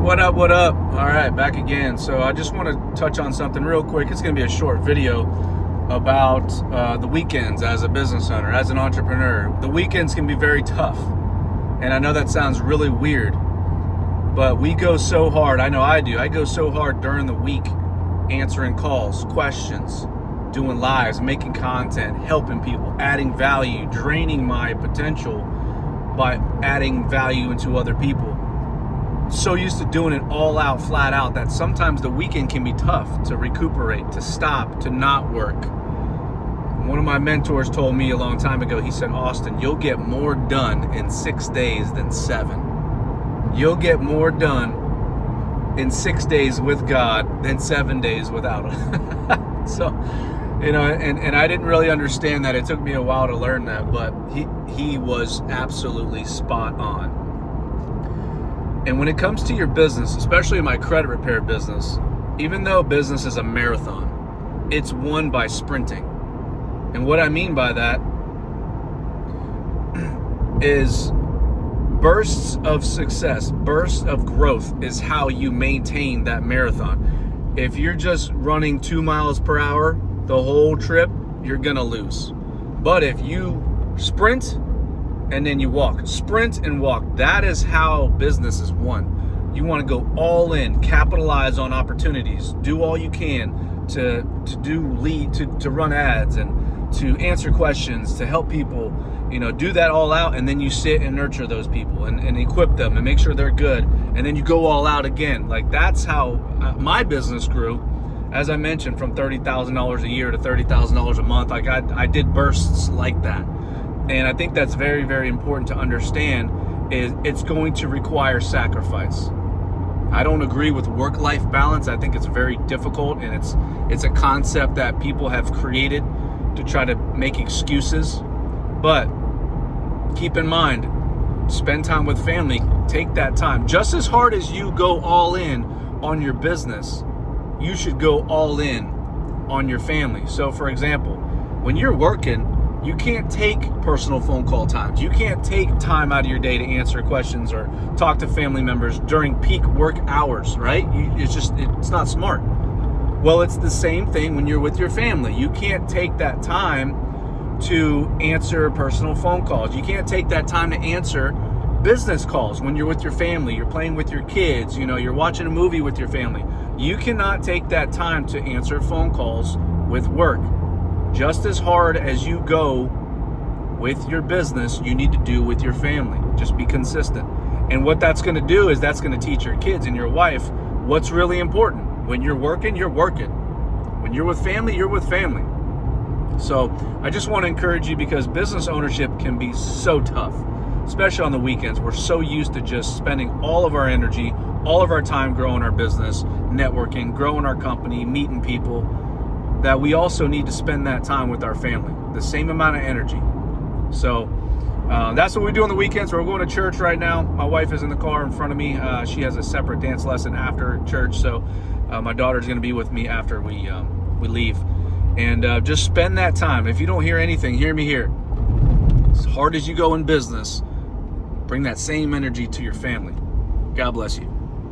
What up, what up? All right, back again. So I just want to touch on something real quick. It's going to be a short video about the weekends as a business owner, as an entrepreneur. The weekends can be very tough. And I know that sounds really weird, but we go so hard. I know I do. I go so hard during the week answering calls, questions, doing lives, making content, helping people, adding value, draining my potential by adding value into other people. So used to doing it all out, flat out, that sometimes the weekend can be tough to recuperate, to stop, to not work. One of my mentors told me a long time ago, he said, Austin, you'll get more done in 6 days than 7. You'll get more done in 6 days with God than 7 days without Him. So, and I didn't really understand that. It took me a while to learn that, but he was absolutely spot on. And when it comes to your business, especially my credit repair business, even though business is a marathon, it's won by sprinting. And what I mean by that is bursts of success, bursts of growth is how you maintain that marathon. If you're just running 2 miles per hour the whole trip, you're gonna lose. But if you sprint and then you walk, sprint and walk, that is how business is won. You want to go all in, capitalize on opportunities, do all you can to run ads and to answer questions, to help people, do that all out, and then you sit and nurture those people and equip them and make sure they're good, and then you go all out again. Like, that's how my business grew. As I mentioned, from $30,000 a year to $30,000 a month. Like, I did bursts like that. And I think that's very, very important to understand, is it's going to require sacrifice. I don't agree with work-life balance. I think it's very difficult, and it's a concept that people have created to try to make excuses. But keep in mind, spend time with family, take that time. Just as hard as you go all in on your business, you should go all in on your family. So for example, when you're working, you can't take personal phone call times. You can't take time out of your day to answer questions or talk to family members during peak work hours, right? It's not smart. Well, it's the same thing when you're with your family. You can't take that time to answer personal phone calls. You can't take that time to answer business calls when you're with your family. You're playing with your kids, you're watching a movie with your family. You cannot take that time to answer phone calls with work. Just as hard as you go with your business, you need to do with your family. Just be consistent. And what that's going to do is that's going to teach your kids and your wife what's really important. When you're working, you're working. When you're with family, you're with family. So I just want to encourage you, because business ownership can be so tough, especially on the weekends. We're so used to just spending all of our energy, all of our time growing our business, networking, growing our company, meeting people, that we also need to spend that time with our family, the same amount of energy. So that's what we do on the weekends. We're going to church right now. My wife is in the car in front of me. She has a separate dance lesson after church, so my daughter's going to be with me after we leave. And just spend that time. If you don't hear anything, hear me here. As hard as you go in business, bring that same energy to your family. God bless you.